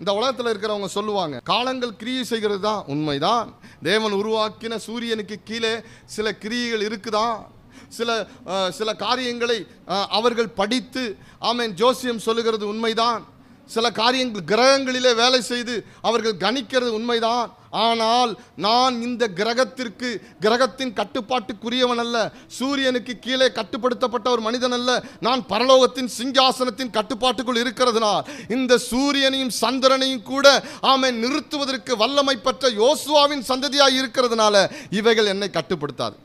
இந்த உலகத்தில் இருக்கிறவங்க சொல்லுவாங்க, காலங்கள் கிரியை செய்கிறது தான். உண்மைதான். தேவன் உருவாக்கின சூரியனுக்கு கீழே சில கிரியைகள் இருக்குதான். சில காரியங்களை அவர்கள் படித்து ஆமென் ஜோசியம் சொல்லுகிறது உண்மைதான். சில காரியங்கள் கிரகங்களிலே வேலை செய்து அவர்கள் கணிக்கிறது உண்மைதான். ஆனால் நான் இந்த கிரகத்தின் கட்டுப்பாட்டுக்குரியவன் அல்ல. சூரியனுக்கு கீழே கட்டுப்படுத்தப்பட்ட ஒரு மனிதன் அல்ல. நான் பரலோகத்தின் சிங்காசனத்தின் கட்டுப்பாட்டுக்குள் இருக்கிறதுனால் இந்த சூரியனையும் சந்திரனையும் கூட ஆமென் நிறுத்துவதற்கு வல்லமை பெற்ற யோசுவாவின் சந்ததியாய் இருக்கிறதுனால இவைகள் என்னை கட்டுப்படுத்தாது.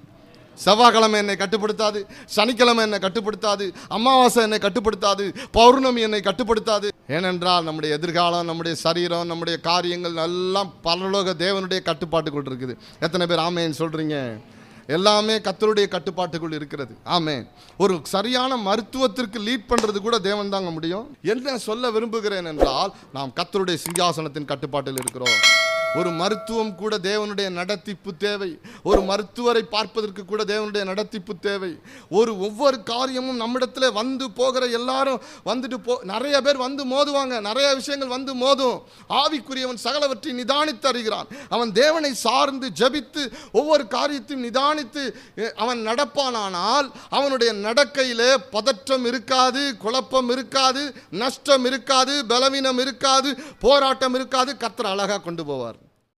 செவ்வாய்க்கிழமை என்னை கட்டுப்படுத்தாது, சனிக்கிழமை என்னை கட்டுப்படுத்தாது, அமாவாசை என்னை கட்டுப்படுத்தாது, பௌர்ணமி என்னை கட்டுப்படுத்தாது. ஏனென்றால் நம்முடைய எதிர்காலம், நம்முடைய சரீரம், நம்முடைய காரியங்கள் எல்லாம் பரலோக தேவனுடைய கட்டுப்பாட்டுக்குள் இருக்குது. எத்தனை பேர் ஆமேன் சொல்றீங்க? எல்லாமே கர்த்தருடைய கட்டுப்பாட்டுக்குள் இருக்கிறது. ஆமென். ஒரு சரியான மருத்துவத்திற்கு லீட் பண்றது கூட தேவன் தாங்க முடியும். என்ன சொல்ல விரும்புகிறேன் என்றால், நாம் கர்த்தருடைய சிங்காசனத்தின் கட்டுப்பாட்டில் இருக்கிறோம். ஒரு மருத்துவம் கூட தேவனுடைய நடத்திப்பு தேவை. ஒரு மருத்துவரை பார்ப்பதற்கு கூட தேவனுடைய நடத்திப்பு தேவை. ஒவ்வொரு காரியமும் நம்மிடத்தில் வந்து போகிற எல்லாரும் வந்துட்டு நிறைய பேர் வந்து மோதுவாங்க. நிறைய விஷயங்கள் வந்து மோதும். ஆவிக்குரியவன் சகலவற்றை நிதானித்து அறிகிறான். அவன் தேவனை சார்ந்து ஜபித்து ஒவ்வொரு காரியத்தையும் நிதானித்து அவன் நடப்பானால் அவனுடைய நடக்கையிலே பதற்றம் இருக்காது, குழப்பம் இருக்காது, நஷ்டம் இருக்காது, பலவீனம் இருக்காது, போராட்டம் இருக்காது. கர்த்தர் அழகாக கொண்டு போவார்.